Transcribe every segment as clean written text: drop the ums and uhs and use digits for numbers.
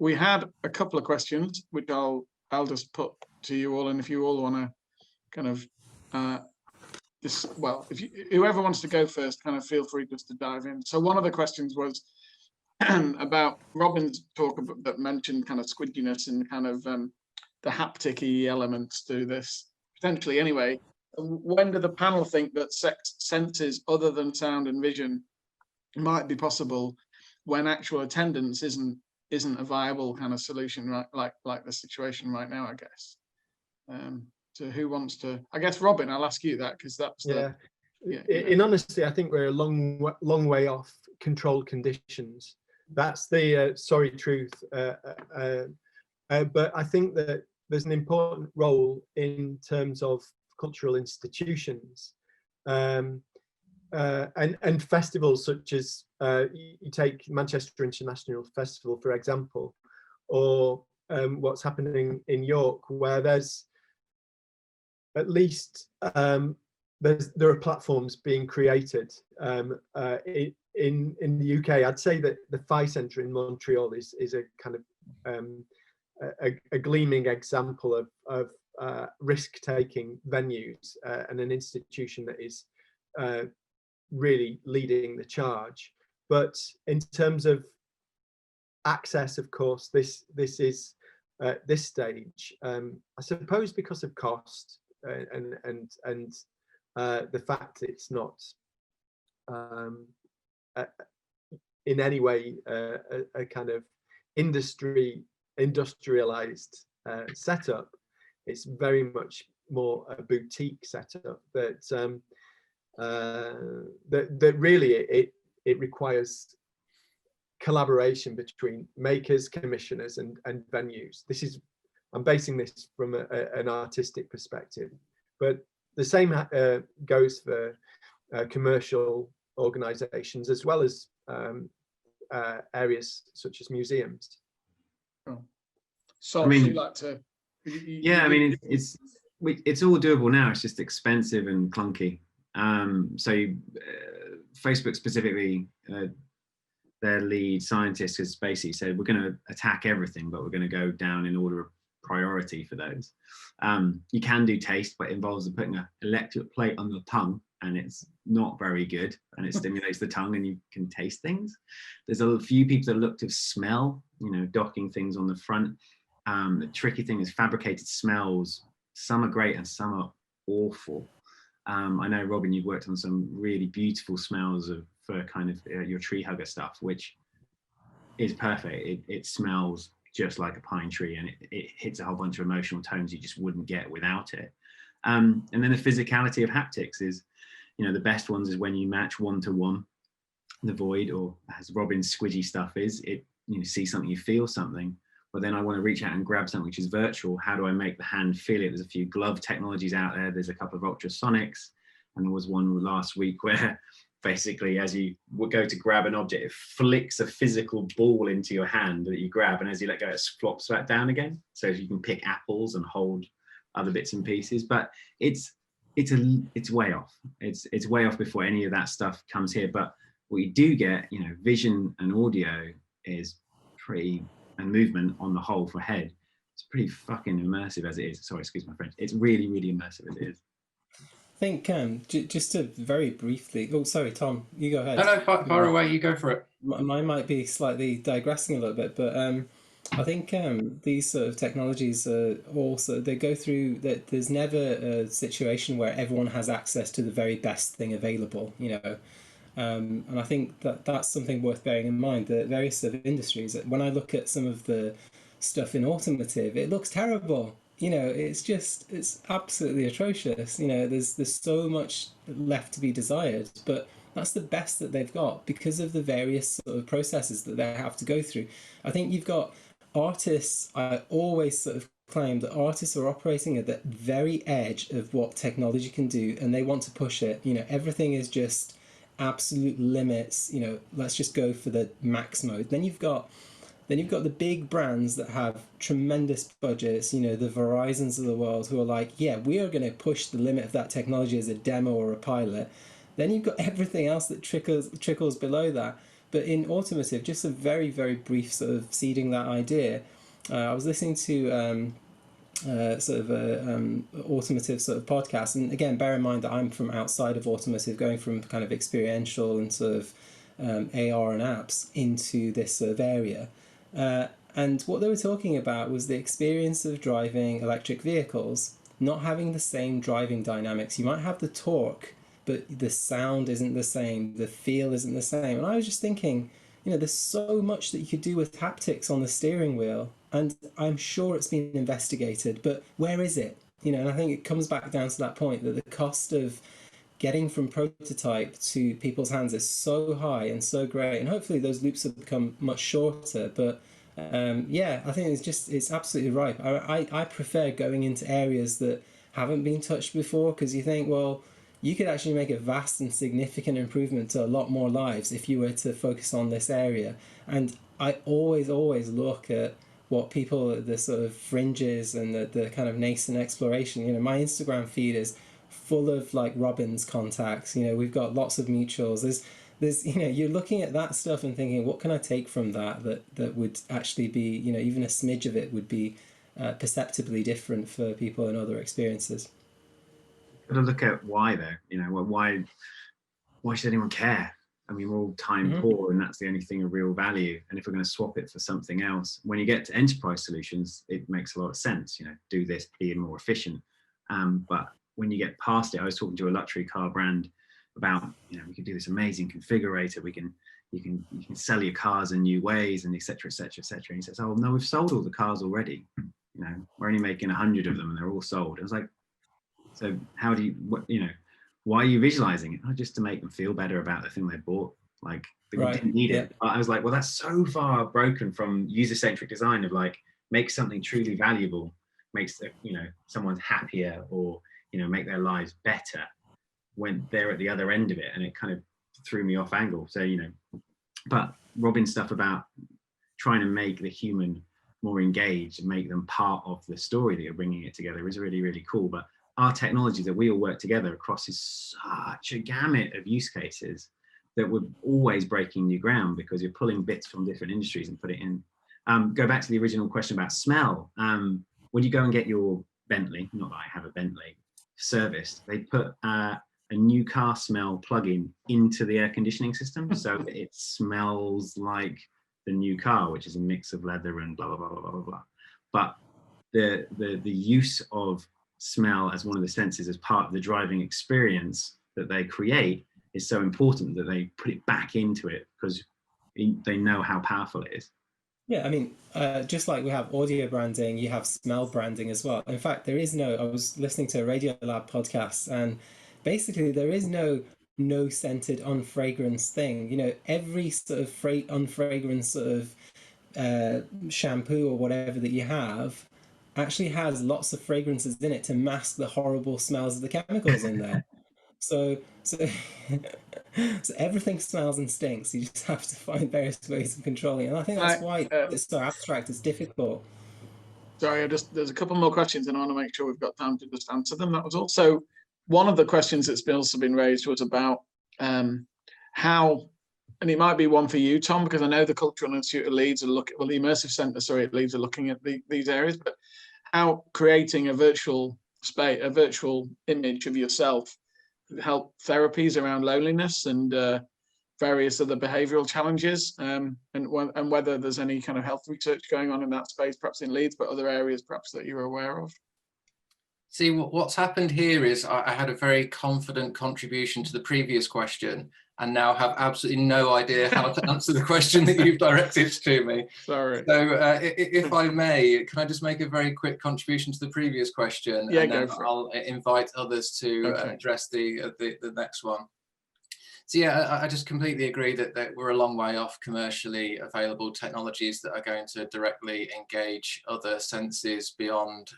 we had a couple of questions, which I'll just put to you all, and if you all want to kind of well, if whoever wants to go first, kind of feel free just to dive in. So one of the questions was about Robin's talk that mentioned kind of squidginess and kind of the haptic-y elements to this, potentially anyway. When do the panel think that senses other than sound and vision might be possible when actual attendance isn't a viable kind of solution, right? Like the situation right now, I guess. So who wants to? I guess Robin, I'll ask you that, because that's in honesty, I think we're a long way off controlled conditions. That's the sorry truth. But I think that there's an important role in terms of cultural institutions and festivals such as you take Manchester International Festival, for example, or what's happening in York, where there's at least there are platforms being created. In the UK, I'd say that the Phi Centre in Montreal is a kind of a gleaming example of risk-taking venues and an institution that is really leading the charge. But in terms of access, of course, this is at this stage, I suppose, because of cost and the fact it's not in any way a kind of industrialized setup. It's very much more a boutique setup that that really it requires collaboration between makers, commissioners, and venues. I'm basing this from an artistic perspective, but the same goes for commercial organizations as well as areas such as museums. So, I mean, like to, I mean, it's all doable now. It's just expensive and clunky. So Facebook specifically, their lead scientist has basically said, we're going to attack everything, but we're going to go down in order of priority for those. You can do taste, but it involves putting an electric plate on the tongue, and it's not very good, and it stimulates the tongue and you can taste things. There's a few people that looked at smell, docking things on the front. The tricky thing is fabricated smells. Some are great and some are awful. I know, Robin, you've worked on some really beautiful smells for kind of your tree hugger stuff, which is perfect. It smells just like a pine tree, and it hits a whole bunch of emotional tones you just wouldn't get without it. And then the physicality of haptics is, the best ones is when you match one-to-one the void, or as Robin's squidgy stuff is, see something, you feel something. But then I want to reach out and grab something which is virtual. How do I make the hand feel it? There's a few glove technologies out there. There's a couple of ultrasonics. And there was one last week where basically as you would go to grab an object, it flicks a physical ball into your hand that you grab. And as you let go, it flops back down again. So you can pick apples and hold other bits and pieces. But it's way off. It's way off before any of that stuff comes here. But what you do get, vision and audio is pretty, and movement on the whole for head, it's pretty fucking immersive as it is. Sorry, excuse my French. It's really, really immersive as it is. I think just to very briefly, oh sorry Tom, you go ahead. No, far away, you go for it. Mine might be slightly digressing a little bit, but I think these sort of technologies also, they go through that. There's never a situation where everyone has access to the very best thing available, and I think that's something worth bearing in mind. The various sort of industries, when I look at some of the stuff in automotive, it looks terrible. It's absolutely atrocious. There's so much left to be desired, but that's the best that they've got because of the various sort of processes that they have to go through. I think you've got artists. I always sort of claim that artists are operating at the very edge of what technology can do, and they want to push it. Everything is just absolute limits. Let's just go for the max mode. Then you've got the big brands that have tremendous budgets, the Verizons of the world, who are like, yeah, we are going to push the limit of that technology as a demo or a pilot. Then you've got everything else that trickles below that. But in automotive, just a very, very brief sort of seeding that idea. I was listening to sort of a automotive sort of podcast, and again, bear in mind that I'm from outside of automotive, going from kind of experiential and sort of AR and apps into this sort of area. And what they were talking about was the experience of driving electric vehicles not having the same driving dynamics. You might have the torque, but the sound isn't the same, the feel isn't the same. And I was just thinking, there's so much that you could do with haptics on the steering wheel, and I'm sure it's been investigated, but where is it? And I think it comes back down to that point that the cost of getting from prototype to people's hands is so high and so great, and hopefully those loops have become much shorter. But I think it's absolutely right. I prefer going into areas that haven't been touched before, because you think, well, you could actually make a vast and significant improvement to a lot more lives if you were to focus on this area. And I always look at what people, the sort of fringes and the kind of nascent exploration. My Instagram feed is full of like Robin's contacts. We've got lots of mutuals. There's you're looking at that stuff and thinking, what can I take from that would actually be, even a smidge of it would be perceptibly different for people in other experiences. Got to look at why though. Why should anyone care? I mean, we're all time poor, and that's the only thing of real value. And if we're going to swap it for something else, when you get to enterprise solutions, it makes a lot of sense. Do this, be more efficient. But when you get past it, I was talking to a luxury car brand about, we can do this amazing configurator. You can sell your cars in new ways, and et cetera, et cetera, et cetera. And he says, oh no, we've sold all the cars already. We're only making 100 of them, and they're all sold. I was like, so how do you, why are you visualizing it? Oh, just to make them feel better about the thing they bought. Like, they didn't need it. But I was like, well, that's so far broken from user-centric design of like, make something truly valuable, makes someone happier, or make their lives better, when they're at the other end of it. And it kind of threw me off angle. So but Robin's stuff about trying to make the human more engaged and make them part of the story that you're bringing it together is really, really cool. But our technology that we all work together across is such a gamut of use cases that we're always breaking new ground, because you're pulling bits from different industries and put it in. Go back to the original question about smell. When you go and get your Bentley, not that I have a Bentley, serviced, they put a new car smell plugin into the air conditioning system, so it smells like the new car, which is a mix of leather and blah blah blah blah blah blah. But the use of smell as one of the senses as part of the driving experience that they create is so important that they put it back into it, because they know how powerful it is. Yeah, I mean, just like we have audio branding, you have smell branding as well. In fact, I was listening to a Radio Lab podcast, and basically there is no scented unfragrance thing. Every sort of unfragrance sort of shampoo or whatever that you have actually has lots of fragrances in it to mask the horrible smells of the chemicals in there. So everything smells and stinks. You just have to find various ways of controlling it. And I think that's why it's so abstract, it's difficult. Sorry, there's a couple more questions, and I want to make sure we've got time to just answer them. That was also one of the questions that's also been raised, was about how, and it might be one for you, Tom, because I know the Cultural Institute of Leeds the Immersive Centre, at Leeds are looking at these areas, but how creating a virtual space, a virtual image of yourself, help therapies around loneliness and various other behavioural challenges, and whether there's any kind of health research going on in that space, perhaps in Leeds, but other areas perhaps that you're aware of. See, what's happened here is I had a very confident contribution to the previous question, and now have absolutely no idea how to answer the question that you've directed to me. Sorry. So if I may, can I just make a very quick contribution to the previous question? Yeah, and then go for I'll invite others to address the next one. So yeah, I just completely agree that we're a long way off commercially available technologies that are going to directly engage other senses beyond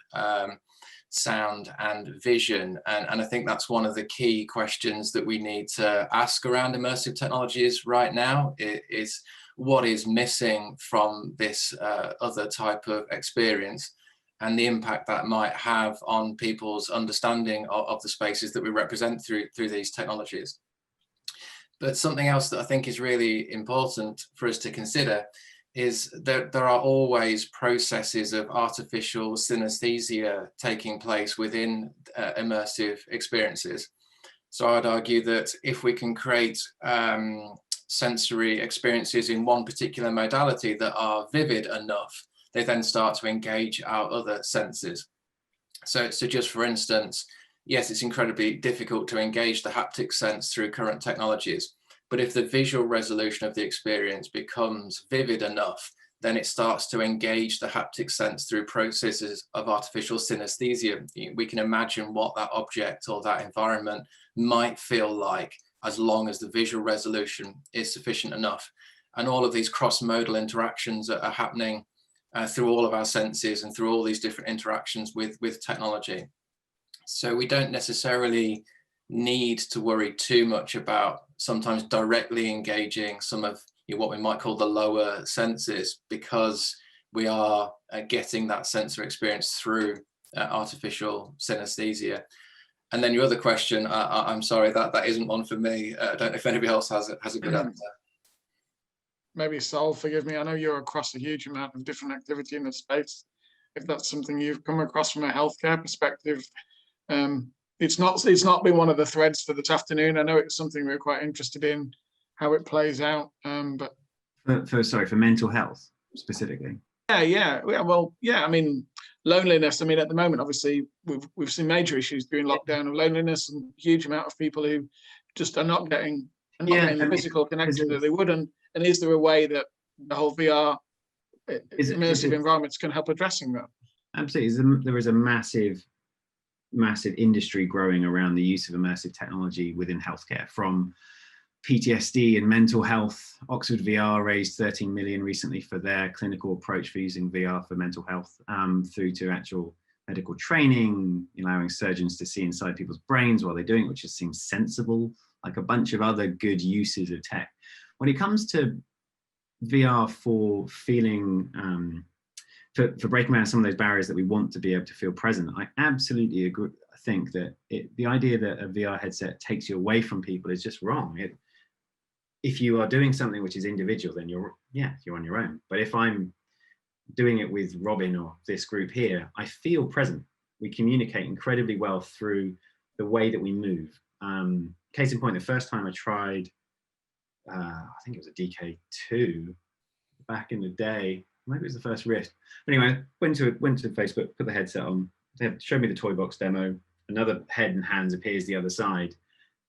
sound and vision, and I think that's one of the key questions that we need to ask around immersive technologies right now, is what is missing from this other type of experience, and the impact that might have on people's understanding of the spaces that we represent through these technologies. But something else that I think is really important for us to consider is that there are always processes of artificial synesthesia taking place within immersive experiences. So I'd argue that if we can create sensory experiences in one particular modality that are vivid enough, they then start to engage our other senses. So just for instance, yes, it's incredibly difficult to engage the haptic sense through current technologies, but if the visual resolution of the experience becomes vivid enough, then it starts to engage the haptic sense through processes of artificial synesthesia. We can imagine what that object or that environment might feel like, as long as the visual resolution is sufficient enough. And all of these cross-modal interactions are happening through all of our senses and through all these different interactions with technology. So we don't necessarily need to worry too much about sometimes directly engaging some of what we might call the lower senses, because we are getting that sensory experience through artificial synesthesia. And then your other question, I'm sorry, that isn't one for me. I don't know if anybody else has a good answer. Maybe Sol, forgive me. I know you're across a huge amount of different activity in the space. If that's something you've come across from a healthcare perspective, it's not been one of the threads for this afternoon. I know it's something we're quite interested in, how it plays out. But for mental health specifically. Yeah. I mean, loneliness. I mean, at the moment, obviously, we've seen major issues during lockdown of loneliness, and a huge amount of people who just are not getting the physical connection that they would. And is there a way that the whole VR immersive environments can help addressing that? Absolutely. There is a massive industry growing around the use of immersive technology within healthcare, from PTSD and mental health. Oxford VR raised 13 million recently for their clinical approach for using VR for mental health, through to actual medical training, allowing surgeons to see inside people's brains while they're doing it, which just seems sensible, like a bunch of other good uses of tech. When it comes to VR for feeling, for breaking down some of those barriers that we want to be able to feel present, I absolutely agree. I think that the idea that a VR headset takes you away from people is just wrong. If you are doing something which is individual, then you're on your own. But if I'm doing it with Robin or this group here, I feel present. We communicate incredibly well through the way that we move. Case in point, the first time I tried, I think it was a DK2 back in the day. Maybe it was the first Rift. Anyway, went to Facebook, put the headset on. They showed me the toy box demo. Another head and hands appears the other side,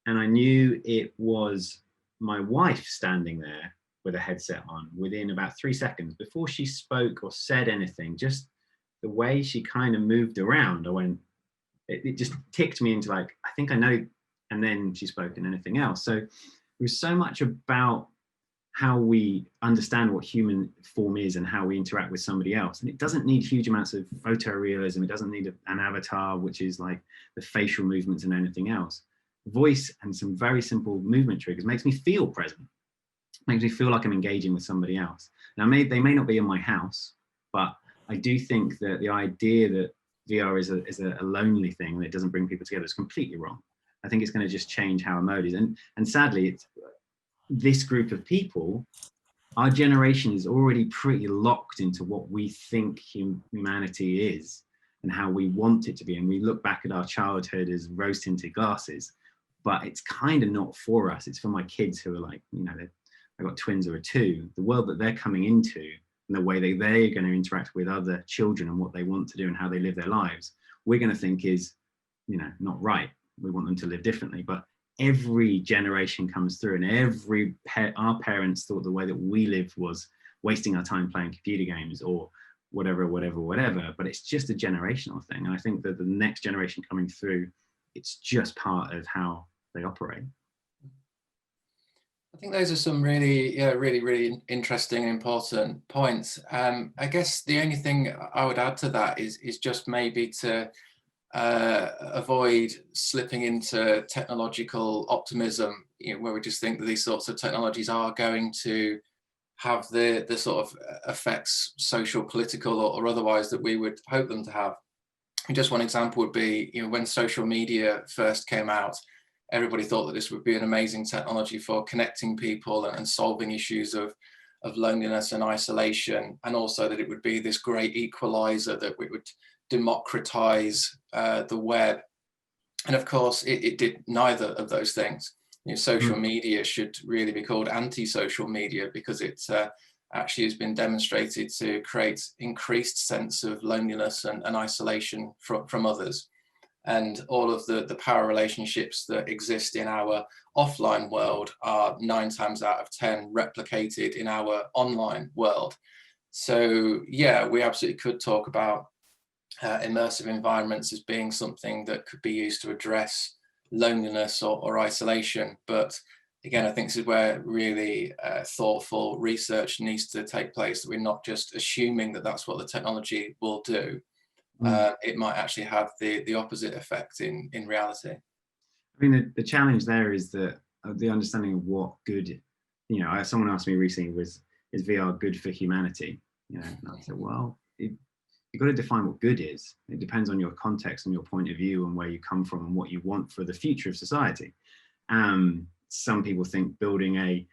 and I knew it was my wife standing there with a headset on within about 3 seconds. Before she spoke or said anything, just the way she kind of moved around, I went, it just ticked me into like, I think I know. And then she spoke and anything else. So it was so much about how we understand what human form is and how we interact with somebody else. And it doesn't need huge amounts of photorealism. It doesn't need an avatar, which is like the facial movements and anything else. Voice and some very simple movement triggers makes me feel present, makes me feel like I'm engaging with somebody else. Now, they may not be in my house, but I do think that the idea that VR is a lonely thing and it doesn't bring people together is completely wrong. I think it's going to just change how a mode is. And sadly, it's this group of people, our generation is already pretty locked into what we think humanity is and how we want it to be. And we look back at our childhood as rose-tinted glasses, but it's kind of not for us. It's for my kids who are like, I've got twins who are 2. The world that they're coming into and the way that they're going to interact with other children and what they want to do and how they live their lives, we're going to think is, not right. We want them to live differently. But every generation comes through, and our parents thought the way that we lived was wasting our time playing computer games or whatever. But it's just a generational thing. And I think that the next generation coming through, it's just part of how they operate. I think those are some really interesting and important points. I guess the only thing I would add to that is just maybe to avoid slipping into technological optimism, where we just think that these sorts of technologies are going to have the sort of effects, social, political, or otherwise, that we would hope them to have. Just one example would be, when social media first came out, everybody thought that this would be an amazing technology for connecting people and solving issues of loneliness and isolation, and also that it would be this great equalizer, that we would democratize the web. And of course, it did neither of those things. You know, social media should really be called anti-social media, because it actually has been demonstrated to create increased sense of loneliness and isolation from others. And all of the power relationships that exist in our offline world are 9 times out of 10 replicated in our online world. So yeah, we absolutely could talk about immersive environments as being something that could be used to address loneliness or isolation. But again, I think this is where really thoughtful research needs to take place, that we're not just assuming that that's what the technology will do. It might actually have the opposite effect in reality. I mean, the challenge there is that the understanding of what good, you know, someone asked me recently, is VR good for humanity? You know, and I said, well, you've got to define what good is. It depends on your context and your point of view and where you come from and what you want for the future of society. Some people think building a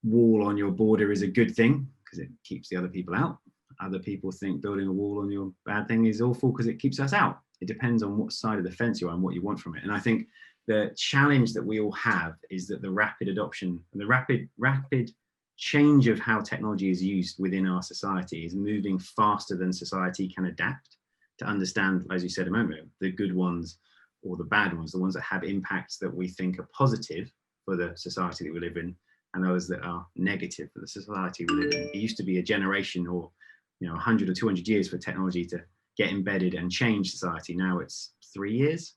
wall on your border is a good thing because it keeps the other people out. Other people think building a wall on your bad thing is awful because it keeps us out. It depends on what side of the fence you are and what you want from it. And I think the challenge that we all have is that the rapid adoption and the rapid change of how technology is used within our society is moving faster than society can adapt to understand, as you said a moment ago, the good ones or the bad ones, the ones that have impacts that we think are positive for the society that we live in, and those that are negative for the society we live in. It used to be a generation or 100 or 200 years for technology to get embedded and change society. Now it's 3 years,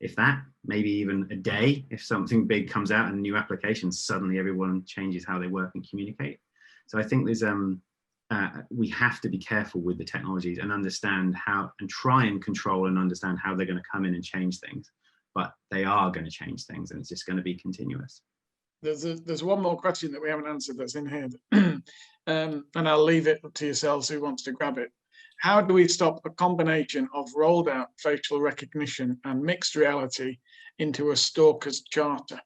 if that, maybe even a day. If something big comes out and new applications, suddenly everyone changes how they work and communicate. So I think there's we have to be careful with the technologies and understand how, and try and control and understand how they're going to come in and change things. But they are going to change things, and it's just going to be continuous. There's one more question that we haven't answered that's in here, and I'll leave it up to yourselves who wants to grab it. How do we stop a combination of rolled out facial recognition and mixed reality into a stalker's charter?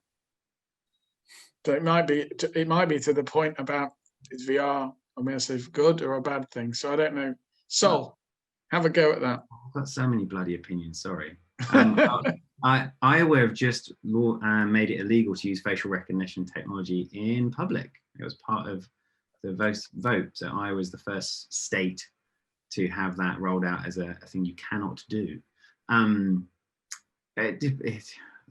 So it might be to the point about, is VR immersive good or a bad thing? So I don't know. Sol, have a go at that. I've got so many bloody opinions, sorry. Iowa have just made it illegal to use facial recognition technology in public. It was part of the vote. So Iowa is the first state to have that rolled out as a thing you cannot do.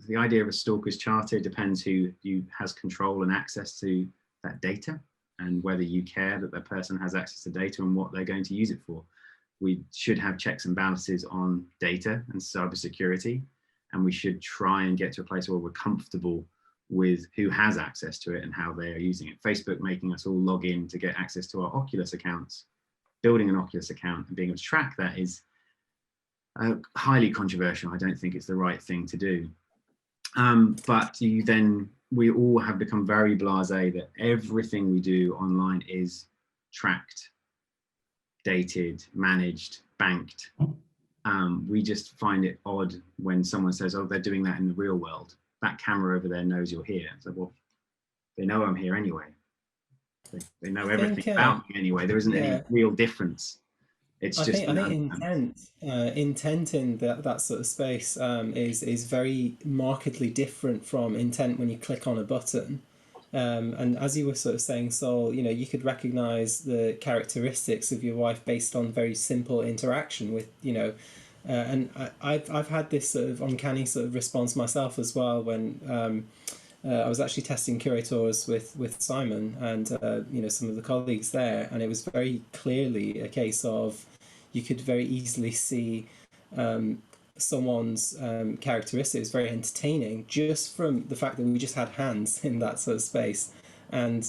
The idea of a stalker's charter depends who has control and access to that data, and whether you care that that person has access to data and what they're going to use it for. We should have checks and balances on data and cybersecurity, and we should try and get to a place where we're comfortable with who has access to it and how they are using it. Facebook making us all log in to get access to our Oculus accounts, building an Oculus account and being able to track that is highly controversial. I don't think it's the right thing to do. But we all have become very blasé that everything we do online is tracked, dated, managed, banked. We just find it odd when someone says, oh, they're doing that in the real world. That camera over there knows you're here. So, well, they know I'm here anyway. They know everything about me anyway. There isn't any real difference. It's I think intent in that sort of space is very markedly different from intent when you click on a button. And as you were sort of saying, Sol, you could recognize the characteristics of your wife based on very simple interaction with, and I've had this sort of uncanny sort of response myself as well when I was actually testing curators with Simon and some of the colleagues there, and it was very clearly a case of you could very easily see someone's characteristics. It was very entertaining just from the fact that we just had hands in that sort of space, and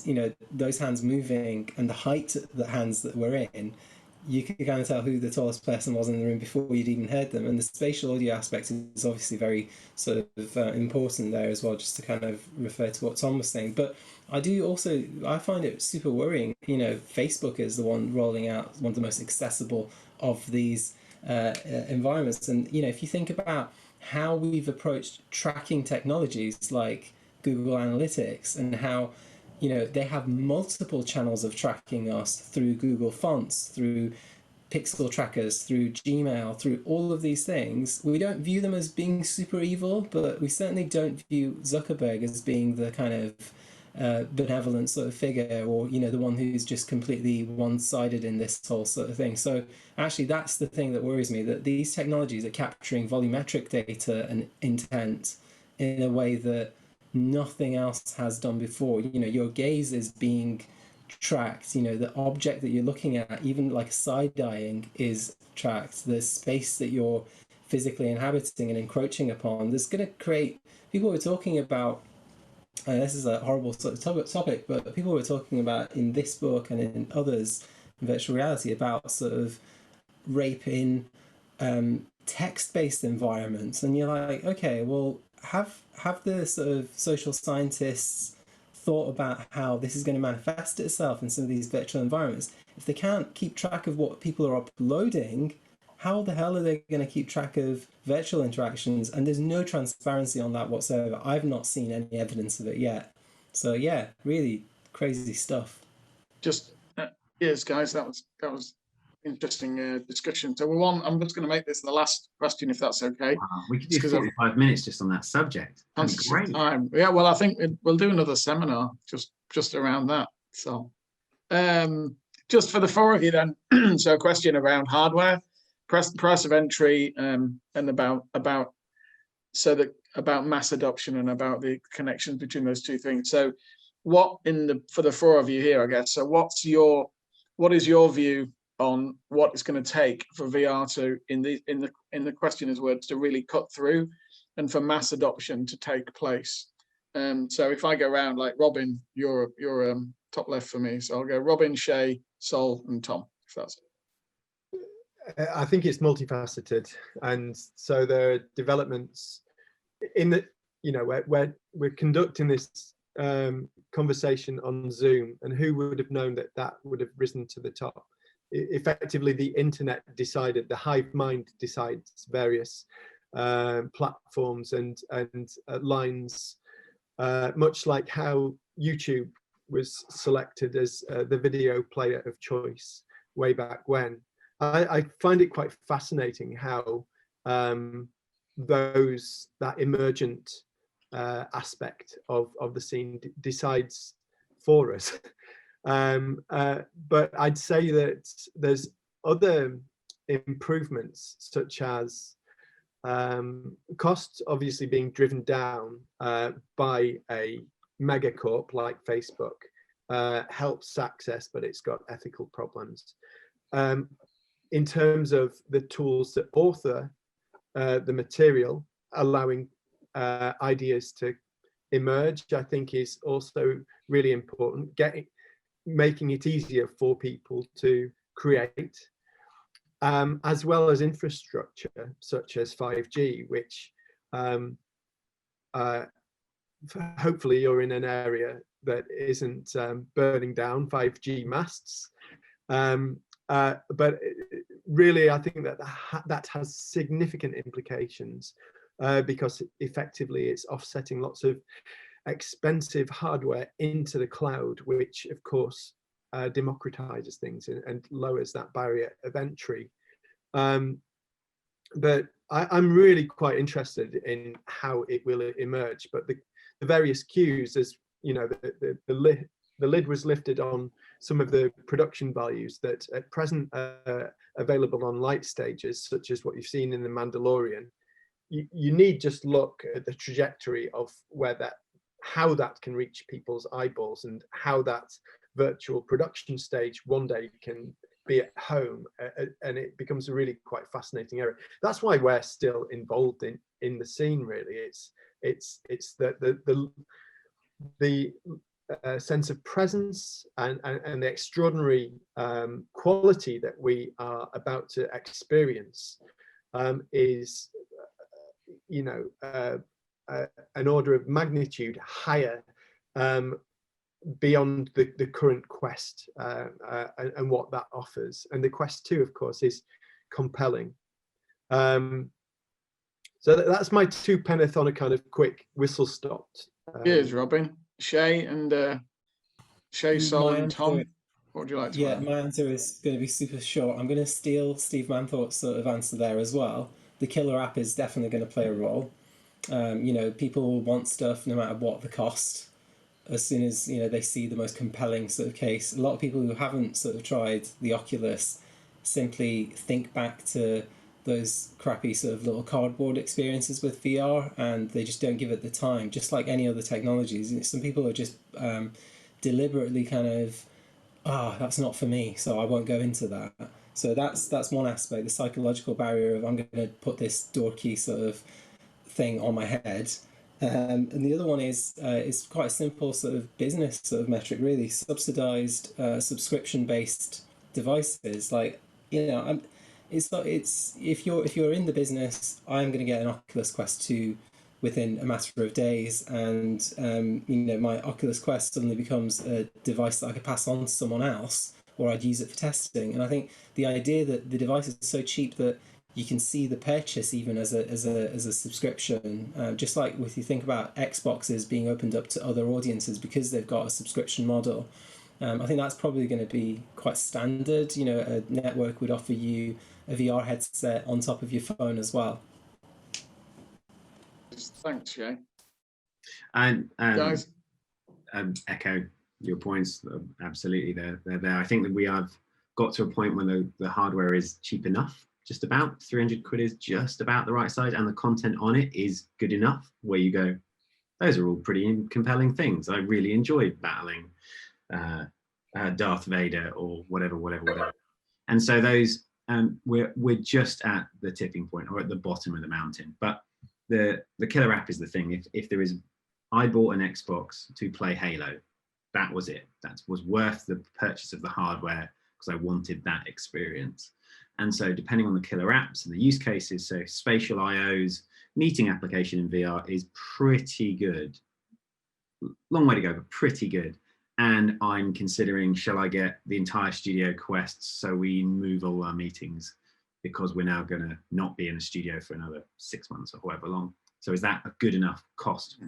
those hands moving and the height of the hands that were in, you could kind of tell who the tallest person was in the room before you'd even heard them. And the spatial audio aspect is obviously very sort of important there as well, just to kind of refer to what Tom was saying. But I find it super worrying. Facebook is the one rolling out one of the most accessible of these environments. And, if you think about how we've approached tracking technologies like Google Analytics, and how, you know, they have multiple channels of tracking us through Google Fonts, through pixel trackers, through Gmail, through all of these things. We don't view them as being super evil, but we certainly don't view Zuckerberg as being the kind of benevolent sort of figure, or, you know, the one who's just completely one-sided in this whole sort of thing. So actually that's the thing that worries me, that these technologies are capturing volumetric data and intent in a way that nothing else has done before. You know, your gaze is being tracked, you know, the object that you're looking at, even like side-eyeing, is tracked. The space that you're physically inhabiting and encroaching upon, there's going to create, people were talking about, this is a horrible sort of topic, but people were talking about in this book and in others in virtual reality about sort of rape in text-based environments. And you're like, okay, well, have the sort of social scientists thought about how this is going to manifest itself in some of these virtual environments? If they can't keep track of what people are uploading, how the hell are they going to keep track of virtual interactions? And there's no transparency on that whatsoever. I've not seen any evidence of it yet. So yeah, really crazy stuff. Just yes, guys, that was interesting discussion. So I'm just going to make this the last question, if that's okay. Wow, we could do 45 minutes just on that subject. That's great. Time. Yeah, well, I think we'll do another seminar just around that. So just for the four of you then, so a question around hardware, price of entry, and about mass adoption and about the connections between those two things. So for the four of you here, I guess, so what is your view on what it's going to take for VR to, in the questioner's words, to really cut through and for mass adoption to take place? So if I go around, like Robin, you're top left for me, so I'll go Robin, Shay, Sol, and Tom, if that's it. I think it's multifaceted, and so there are developments in the, you know, we're conducting this conversation on Zoom, and who would have known that would have risen to the top? Effectively, the internet decided, the hive mind decides various platforms and lines, much like how YouTube was selected as the video player of choice way back when. I find it quite fascinating how that emergent aspect of the scene decides for us. But I'd say that there's other improvements, such as costs obviously being driven down by a megacorp like Facebook, helps access, but it's got ethical problems. In terms of the tools that author the material, allowing ideas to emerge, I think is also really important. Making it easier for people to create, as well as infrastructure such as 5G, which hopefully you're in an area that isn't burning down 5G masts. But really, I think that has significant implications because effectively it's offsetting lots of expensive hardware into the cloud, which of course democratizes things and lowers that barrier of entry. But I'm really quite interested in how it will emerge. But the various cues, as you know, the lid was lifted on some of the production values that at present are available on light stages, such as what you've seen in The Mandalorian. You need just look at the trajectory of how that can reach people's eyeballs, and how that virtual production stage one day can be at home, and it becomes a really quite fascinating area. That's why we're still involved in the scene. Really, it's the sense of presence and the extraordinary quality that we are about to experience is, you know, an order of magnitude higher beyond the current Quest and what that offers. And the Quest 2, of course, is compelling. So that's my two penneth on a kind of quick whistle stop. Cheers, Robin. Shay, Sol, and Tom. What would you like to add? My answer is going to be super short. I'm going to steal Steve Manthorpe's sort of answer there as well. The killer app is definitely going to play a role. People want stuff no matter what the cost. As soon as they see the most compelling sort of case, a lot of people who haven't sort of tried the Oculus simply think back to those crappy sort of little cardboard experiences with VR, and they just don't give it the time. Just like any other technologies, some people are just deliberately kind of, that's not for me, so I won't go into that. So that's one aspect, the psychological barrier of I'm going to put this door key sort of thing on my head. And the other one is it's quite a simple sort of business sort of metric, really. Subsidized subscription-based devices, like it's if you're in the business, I'm going to get an Oculus Quest 2 within a matter of days, and my Oculus Quest suddenly becomes a device that I could pass on to someone else, or I'd use it for testing. And I think the idea that the device is so cheap that you can see the purchase even as a subscription, just like if you think about Xboxes being opened up to other audiences because they've got a subscription model. I think that's probably going to be quite standard. A network would offer you a VR headset on top of your phone as well. Thanks, Shay. And guys, echo your points. Absolutely, they're there. I think that we have got to a point when the hardware is cheap enough. Just about 300 quid is just about the right size, and the content on it is good enough where you go, those are all pretty compelling things. I really enjoyed battling Darth Vader or whatever. And so those we're just at the tipping point or at the bottom of the mountain. But the killer app is the thing. If there is, I bought an Xbox to play Halo. That was it. That was worth the purchase of the hardware because I wanted that experience. And so depending on the killer apps and the use cases, so spatial IOs, meeting application in VR is pretty good. Long way to go, but pretty good. And I'm considering, shall I get the entire Studio Quest so we move all our meetings because we're now going to not be in a studio for another 6 months or however long. So is that a good enough cost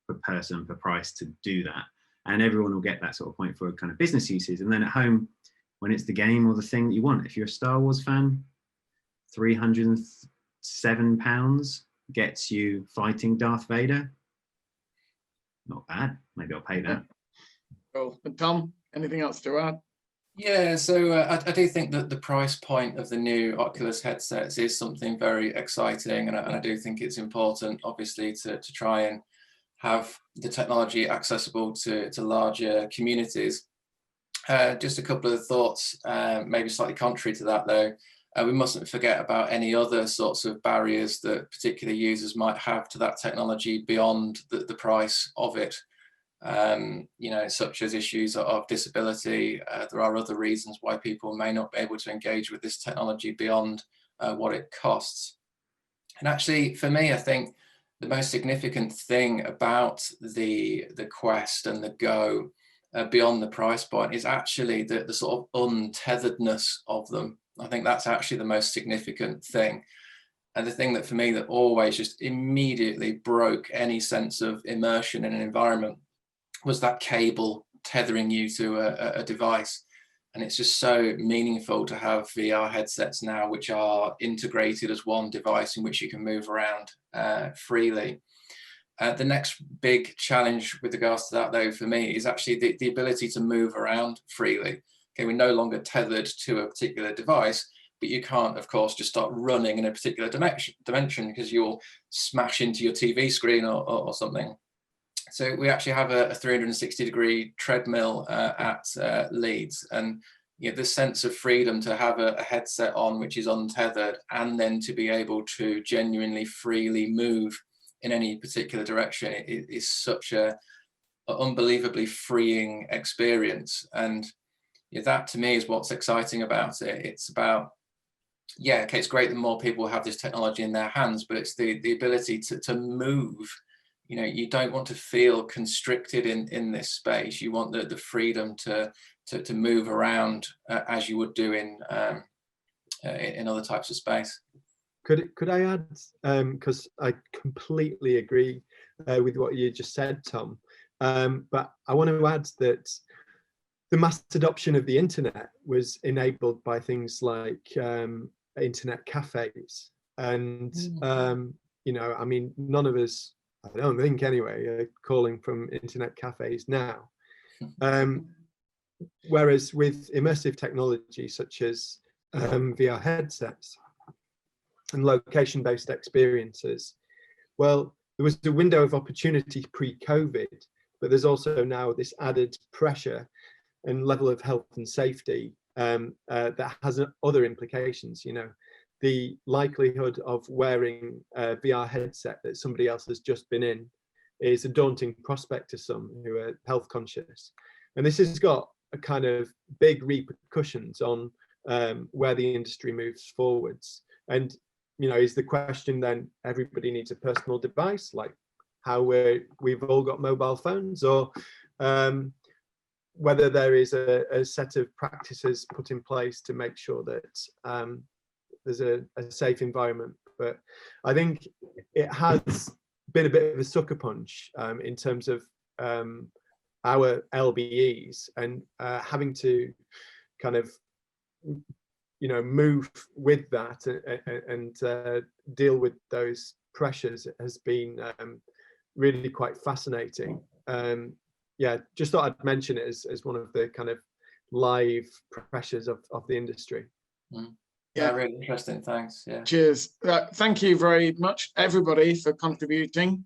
per person, per price to do that? And everyone will get that sort of point for kind of business uses. And then at home, when it's the game or the thing that you want, if you're a Star Wars fan, £307 gets you fighting Darth Vader. Not bad. Maybe I'll pay that. Cool. And Tom, anything else to add? Yeah, so I do think that the price point of the new Oculus headsets is something very exciting, and I do think it's important, obviously, to try and have the technology accessible to larger communities. Just a couple of thoughts, maybe slightly contrary to that though. We mustn't forget about any other sorts of barriers that particular users might have to that technology beyond the price of it. Such as issues of disability. There are other reasons why people may not be able to engage with this technology beyond what it costs. And actually, for me, I think the most significant thing about the Quest and the Go beyond the price point is actually the sort of untetheredness of them. I think that's actually the most significant thing. And the thing that for me that always just immediately broke any sense of immersion in an environment was that cable tethering you to a device. And it's just so meaningful to have VR headsets now which are integrated as one device in which you can move around freely. The next big challenge with regards to that, though, for me, is actually the ability to move around freely. Okay, we're no longer tethered to a particular device, but you can't, of course, just start running in a particular dimension because you'll smash into your TV screen or something. So we actually have a 360-degree treadmill at Leeds, and the sense of freedom to have a headset on which is untethered, and then to be able to genuinely freely move in any particular direction is such a unbelievably freeing experience. And that to me is what's exciting about it. It's about, okay, it's great that more people have this technology in their hands, but it's the ability to move. You don't want to feel constricted in this space. You want the freedom to move around as you would do in other types of space. Could I add, because I completely agree with what you just said, Tom, but I want to add that the mass adoption of the internet was enabled by things like internet cafes. And, you know, I mean, none of us, I don't think anyway, are calling from internet cafes now. Whereas with immersive technology such as VR headsets and location-based experiences, well, there was a window of opportunity pre-COVID, but there's also now this added pressure and level of health and safety that has other implications. You know, the likelihood of wearing a VR headset that somebody else has just been in is a daunting prospect to some who are health conscious. And this has got a kind of big repercussions on where the industry moves forwards. And, you know, is the question then everybody needs a personal device, like how we've all got mobile phones, or whether there is a set of practices put in place to make sure that there's a safe environment. But I think it has been a bit of a sucker punch in terms of our LBEs, and having to kind of, you know, move with that and deal with those pressures has been really quite fascinating. Yeah, just thought I'd mention it as one of the kind of live pressures of the industry. Yeah, really interesting. Thanks. Yeah. Cheers. Thank you very much, everybody, for contributing.